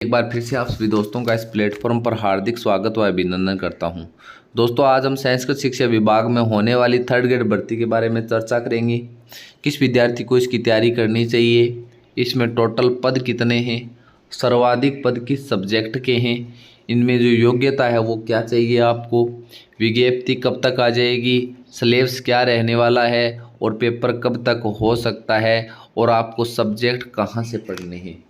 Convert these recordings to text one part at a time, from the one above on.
एक बार फिर से आप सभी दोस्तों का इस प्लेटफॉर्म पर हार्दिक स्वागत व अभिनंदन करता हूं। दोस्तों, आज हम संस्कृत शिक्षा विभाग में होने वाली थर्ड ग्रेड भर्ती के बारे में चर्चा करेंगे। किस विद्यार्थी को इसकी तैयारी करनी चाहिए, इसमें टोटल पद कितने हैं, सर्वाधिक पद किस सब्जेक्ट के हैं, इनमें जो योग्यता है वो क्या चाहिए आपको, विज्ञप्ति कब तक आ जाएगी, सिलेबस क्या रहने वाला है और पेपर कब तक हो सकता है और आपको सब्जेक्ट कहाँ से पढ़ने हैं।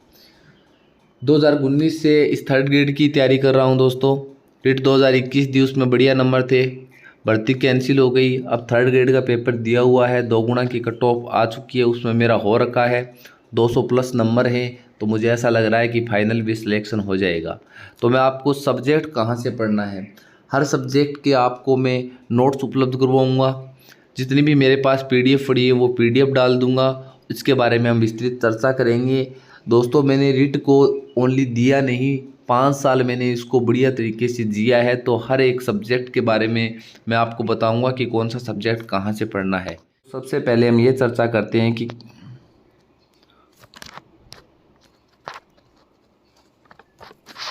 2019 से इस थर्ड ग्रेड की तैयारी कर रहा हूं दोस्तों। रीट 2021 दी, उसमें बढ़िया नंबर थे, भर्ती कैंसिल हो गई। अब थर्ड ग्रेड का पेपर दिया हुआ है, 2 गुना की कट ऑफ आ चुकी है, उसमें मेरा हो रखा है 200 प्लस नंबर है। तो मुझे ऐसा लग रहा है कि फाइनल भी सिलेक्शन हो जाएगा। तो मैं आपको सब्जेक्ट कहाँ से पढ़ना है, हर सब्जेक्ट के आपको मैं नोट्स उपलब्ध करवाऊँगा। जितनी भी मेरे पास PDF पड़ी है वो PDF डाल दूँगा। इसके बारे में हम विस्तृत चर्चा करेंगे। दोस्तों, मैंने रीट को ओनली दिया नहीं, 5 साल मैंने इसको बढ़िया तरीके से जिया है। तो हर एक सब्जेक्ट के बारे में मैं आपको बताऊंगा कि कौन सा सब्जेक्ट कहाँ से पढ़ना है। सबसे पहले हम ये चर्चा करते हैं कि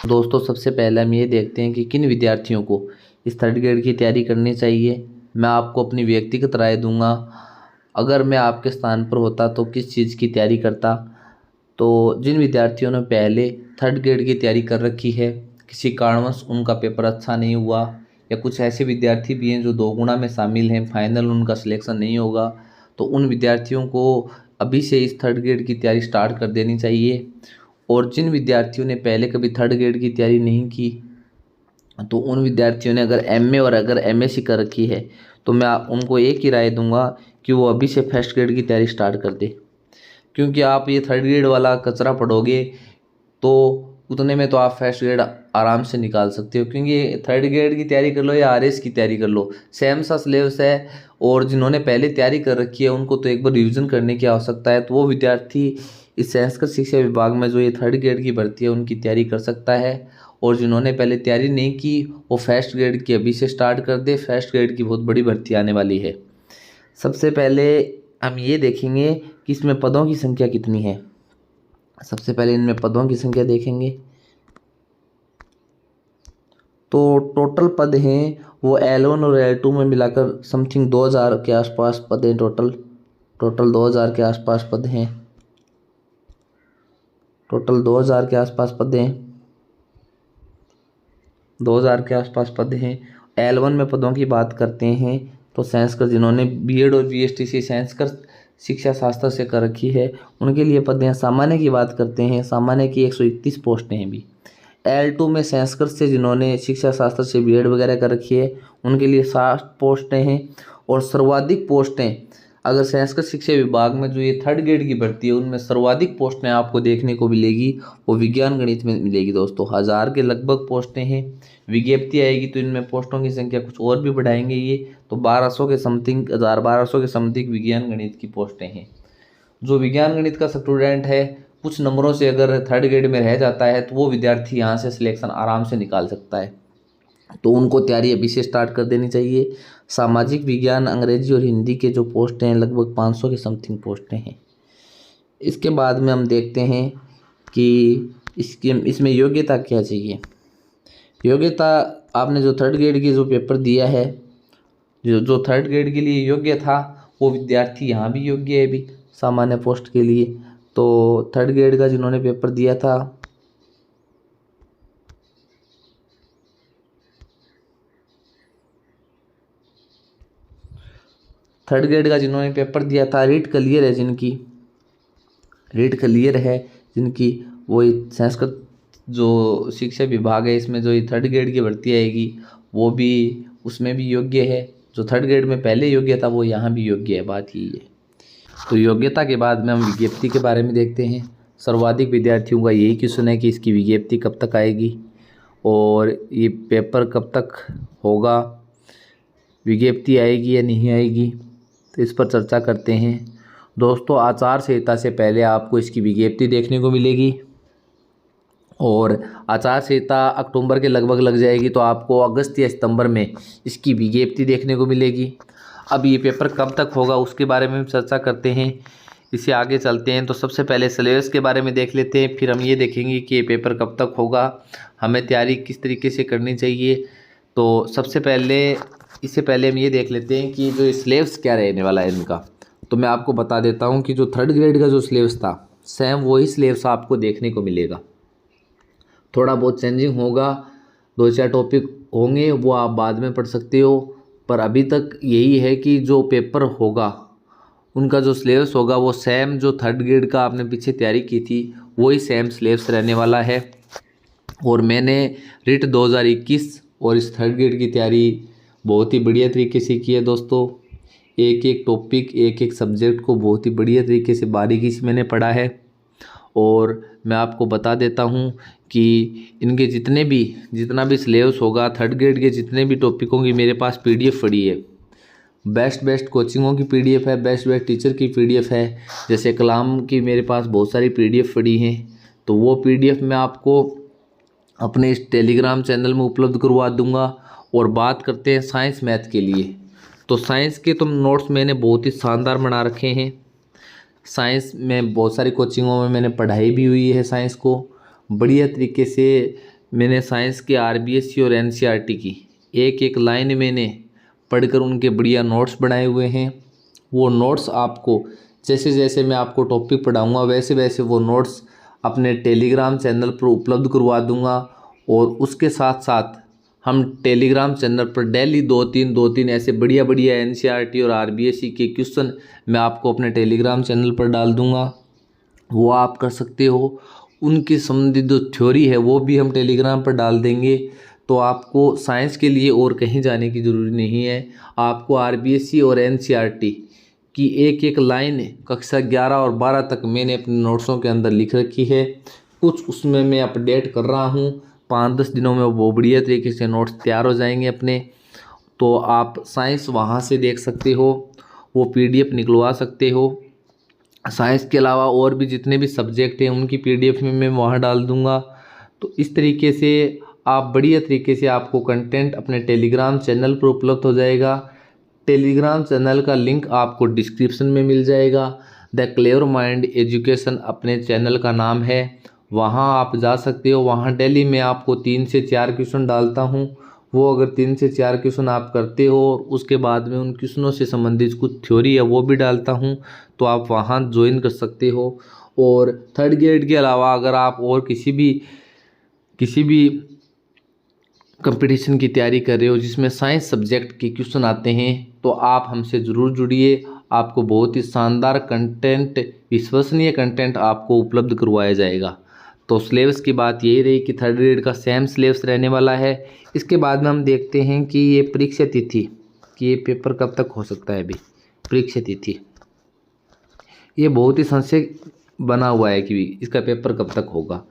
दोस्तों सबसे पहले हम ये देखते हैं कि किन विद्यार्थियों को इस थर्ड ग्रेड की तैयारी करनी चाहिए। मैं आपको अपनी व्यक्तिगत राय दूंगा। अगर मैं आपके स्थान पर होता तो किस चीज़ की तैयारी करता। तो जिन विद्यार्थियों ने पहले थर्ड ग्रेड की तैयारी कर रखी है, किसी कारणवश उनका पेपर अच्छा नहीं हुआ, या कुछ ऐसे विद्यार्थी भी हैं जो 2 गुना में शामिल हैं, फाइनल उनका सिलेक्शन नहीं होगा, तो उन विद्यार्थियों को अभी से इस थर्ड ग्रेड की तैयारी स्टार्ट कर देनी चाहिए। और जिन विद्यार्थियों ने पहले कभी थर्ड ग्रेड की तैयारी नहीं की, तो उन विद्यार्थियों ने अगर MA और अगर MSc कर रखी है, तो मैं उनको एक ही राय दूंगा कि वो अभी से फर्स्ट ग्रेड की तैयारी स्टार्ट कर दे। क्योंकि आप ये थर्ड ग्रेड वाला कचरा पढ़ोगे तो उतने में तो आप फर्स्ट ग्रेड आराम से निकाल सकते हो। क्योंकि थर्ड ग्रेड की तैयारी कर लो या RS की तैयारी कर लो, सेम सा सिलेबस है। और जिन्होंने पहले तैयारी कर रखी है उनको तो एक बार रिवीजन करने की आवश्यकता है। तो वो विद्यार्थी इस संस्कृत शिक्षा विभाग में जो ये थर्ड ग्रेड की भर्ती है उनकी तैयारी कर सकता है। और जिन्होंने पहले तैयारी नहीं की वो फर्स्ट ग्रेड की अभी से स्टार्ट कर दे। फर्स्ट ग्रेड की बहुत बड़ी भर्ती आने वाली है। सबसे पहले हम ये देखेंगे कि इसमें पदों की संख्या कितनी है। सबसे पहले इनमें पदों की संख्या देखेंगे तो टोटल पद हैं वो L1 और L2 में मिलाकर समथिंग 2000 के आसपास पद हैं। टोटल 2000 के आसपास पद हैं। टोटल 2000 के आसपास पद हैं। 2000 के आसपास पद हैं। L1 में पदों की बात करते हैं तो संस्कृत, जिन्होंने BEd और BSTC संस्कृत शिक्षा शास्त्र से कर रखी है उनके लिए पद हैं। सामान्य की बात करते हैं, सामान्य की 131 पोस्टें हैं भी। L2 में संस्कृत से जिन्होंने शिक्षा शास्त्र से BEd वगैरह कर रखी है उनके लिए 60 पोस्टें हैं। और सर्वाधिक पोस्टें अगर संस्कृत शिक्षा विभाग में जो ये थर्ड ग्रेड की भर्ती है उनमें सर्वाधिक पोस्टें आपको देखने को मिलेगी वो विज्ञान गणित में मिलेगी। दोस्तों 1000 के लगभग पोस्टें हैं। विज्ञप्ति आएगी तो इनमें पोस्टों की संख्या कुछ और भी बढ़ाएंगे ये, तो 1200 के समथिंग, 1200 के समथिंग विज्ञान गणित की पोस्टें हैं। जो विज्ञान गणित का स्टूडेंट है कुछ नंबरों से अगर थर्ड ग्रेड में रह जाता है तो वो विद्यार्थी यहाँ से सिलेक्शन आराम से निकाल सकता है। तो उनको तैयारी अभी से स्टार्ट कर देनी चाहिए। सामाजिक विज्ञान, अंग्रेजी और हिंदी के जो पोस्ट हैं लगभग 500 के समथिंग पोस्टें हैं। इसके बाद में हम देखते हैं कि इसमें योग्यता क्या चाहिए। योग्यता, आपने जो थर्ड ग्रेड की जो पेपर दिया है, जो थर्ड ग्रेड के लिए योग्य था वो विद्यार्थी यहाँ भी योग्य है भी सामान्य पोस्ट के लिए। तो थर्ड ग्रेड का जिन्होंने पेपर दिया था रीट क्लियर है जिनकी वो संस्कृत जो शिक्षा विभाग है इसमें जो ये थर्ड ग्रेड की भर्ती आएगी वो भी उसमें भी योग्य है। जो थर्ड ग्रेड में पहले योग्य था वो यहाँ भी योग्य है, बात यही है। तो योग्यता के बाद में हम विज्ञप्ति के बारे में देखते हैं। सर्वाधिक विद्यार्थियों का यही क्वेश्चन है कि इसकी विज्ञप्ति कब तक आएगी और ये पेपर कब तक होगा, विज्ञप्ति आएगी या नहीं आएगी, तो इस पर चर्चा करते हैं। दोस्तों आचार संहिता से पहले आपको इसकी विज्ञप्ति देखने को मिलेगी और आचार संहिता अक्टूबर के लगभग लग जाएगी तो आपको अगस्त या सितंबर में इसकी विज्ञप्ति देखने को मिलेगी। अब ये पेपर कब तक होगा उसके बारे में चर्चा करते हैं। इसे आगे चलते हैं। तो सबसे पहले सिलेबस के बारे में देख लेते हैं, फिर हम ये देखेंगे कि ये पेपर कब तक होगा, हमें तैयारी किस तरीके से करनी चाहिए। तो सबसे पहले इससे पहले हम ये देख लेते हैं कि जो सिलेबस क्या रहने वाला है इनका। तो मैं आपको बता देता हूँ कि जो 3rd ग्रेड का जो सिलेबस था सेम वही सिलेबस आपको देखने को मिलेगा। थोड़ा बहुत चेंजिंग होगा, 2-4 टॉपिक होंगे वो आप बाद में पढ़ सकते हो, पर अभी तक यही है कि जो पेपर होगा उनका जो सिलेबस होगा वो सेम जो 3rd ग्रेड का आपने पीछे तैयारी की थी वही सेम सिलेबस रहने वाला है। और मैंने रिट 2021 और इस 3rd ग्रेड की तैयारी बहुत ही बढ़िया तरीके से की है दोस्तों। एक एक टॉपिक, एक एक सब्जेक्ट को बहुत ही बढ़िया तरीके से बारीकी से मैंने पढ़ा है। और मैं आपको बता देता हूँ कि इनके जितना भी सिलेबस होगा 3rd ग्रेड के जितने भी टॉपिकों की मेरे पास PDF पड़ी है। बेस्ट कोचिंगों की PDF है, बेस्ट टीचर की PDF है। जैसे कलाम की मेरे पास बहुत सारी PDF पड़ी हैं, तो वो PDF मैं आपको अपने इस टेलीग्राम चैनल में उपलब्ध करवा दूंगा। और बात करते हैं साइंस मैथ के लिए, तो साइंस के तो नोट्स मैंने बहुत ही शानदार बना रखे हैं। साइंस में बहुत सारी कोचिंगों में मैंने पढ़ाई भी हुई है, साइंस को बढ़िया तरीके से मैंने साइंस के RBSC और NCERT की एक एक लाइन मैंने पढ़कर उनके बढ़िया नोट्स बनाए हुए हैं। वो नोट्स आपको जैसे जैसे मैं आपको टॉपिक पढ़ाऊँगा वैसे वैसे वो नोट्स अपने टेलीग्राम चैनल पर उपलब्ध करवा दूँगा। और उसके साथ साथ हम टेलीग्राम चैनल पर डेली 2-3 ऐसे बढ़िया NCERT और RBSC के क्वेश्चन मैं आपको अपने टेलीग्राम चैनल पर डाल दूँगा, वो आप कर सकते हो। उनकी संबंधित जो थ्योरी है वो भी हम टेलीग्राम पर डाल देंगे। तो आपको साइंस के लिए और कहीं जाने की ज़रूरी नहीं है। आपको RBSC और NCERT की एक एक लाइन कक्षा 11 और 12 तक मैंने अपने नोट्सों के अंदर लिख रखी है। कुछ उसमें मैं अपडेट कर रहा हूँ, 5-10 दिनों में वो बढ़िया तरीके से नोट्स तैयार हो जाएंगे अपने। तो आप साइंस वहाँ से देख सकते हो, वो PDF निकलवा सकते हो। साइंस के अलावा और भी जितने भी सब्जेक्ट हैं उनकी PDF में मैं वहाँ डाल दूँगा। तो इस तरीके से आप बढ़िया तरीके से आपको कंटेंट अपने टेलीग्राम चैनल पर उपलब्ध हो जाएगा। टेलीग्राम चैनल का लिंक आपको डिस्क्रिप्शन में मिल जाएगा। द क्लेवर माइंड एजुकेशन अपने चैनल का नाम है, वहाँ आप जा सकते हो। वहाँ डेली मैं आपको 3 से 4 क्वेश्चन डालता हूँ। वो अगर 3 से 4 क्वेश्चन आप करते हो और उसके बाद में उन क्वेश्चनों से संबंधित कुछ थ्योरी है वो भी डालता हूँ, तो आप वहाँ ज्वाइन कर सकते हो। और 3rd ग्रेड के अलावा अगर आप और किसी भी कंपटीशन की तैयारी कर रहे हो जिसमें साइंस सब्जेक्ट के क्वेश्चन आते हैं, तो आप हमसे ज़रूर जुड़िए। आपको बहुत ही शानदार कंटेंट, विश्वसनीय कंटेंट आपको उपलब्ध करवाया जाएगा। तो सिलेबस की बात यही रही कि 3rd ग्रेड का सेम सिलेबस रहने वाला है। इसके बाद में हम देखते हैं कि ये परीक्षा तिथि, कि ये पेपर कब तक हो सकता है। अभी परीक्षा तिथि ये बहुत ही संशय बना हुआ है कि इसका पेपर कब तक होगा।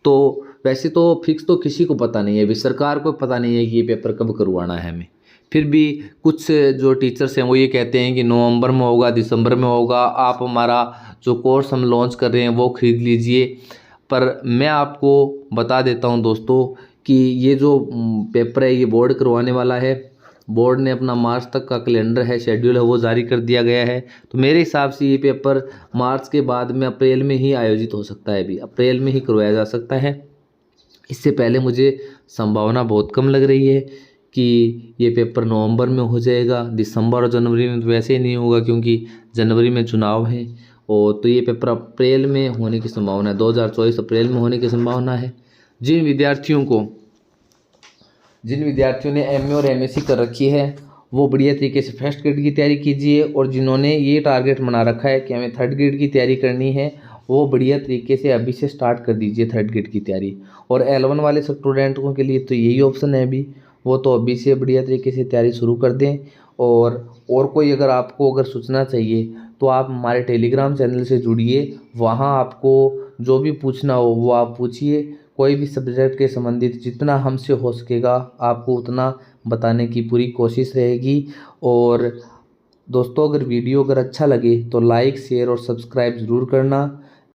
तो वैसे तो फिक्स तो किसी को पता नहीं है, अभी सरकार को पता नहीं है कि ये पेपर कब करवाना है हमें। फिर भी कुछ जो टीचर्स हैं वो ये कहते हैं कि नवंबर में होगा, दिसंबर में होगा, आप हमारा जो कोर्स हम लॉन्च कर रहे हैं वो ख़रीद लीजिए। पर मैं आपको बता देता हूं दोस्तों कि ये जो पेपर है ये बोर्ड करवाने वाला है। बोर्ड ने अपना मार्च तक का कैलेंडर है, शेड्यूल है, वो जारी कर दिया गया है। तो मेरे हिसाब से ये पेपर मार्च के बाद में अप्रैल में ही आयोजित हो सकता है, अभी अप्रैल में ही करवाया जा सकता है। इससे पहले मुझे संभावना बहुत कम लग रही है कि ये पेपर नवंबर में हो जाएगा। दिसंबर और जनवरी में तो वैसे ही नहीं होगा क्योंकि जनवरी में चुनाव है। और तो ये पेपर अप्रैल में होने की संभावना है, 2024 अप्रैल में होने की संभावना है। जिन विद्यार्थियों ने MA और MSc कर रखी है वो बढ़िया तरीके से 1st ग्रेड की तैयारी कीजिए। और जिन्होंने ये टारगेट बना रखा है कि हमें 3rd ग्रेड की तैयारी करनी है वो बढ़िया तरीके से अभी से स्टार्ट कर दीजिए 3rd ग्रेड की तैयारी। और L1 वाले स्टूडेंटों के लिए तो यही ऑप्शन है अभी, वो तो अभी से बढ़िया तरीके से तैयारी शुरू कर दें। और कोई अगर आपको अगर सूचना चाहिए तो आप हमारे टेलीग्राम चैनल से जुड़िए, वहाँ आपको जो भी पूछना हो वो आप पूछिए। कोई भी सब्जेक्ट के संबंधित जितना हमसे हो सकेगा आपको उतना बताने की पूरी कोशिश रहेगी। और दोस्तों अगर वीडियो अगर अच्छा लगे तो लाइक, शेयर और सब्सक्राइब ज़रूर करना।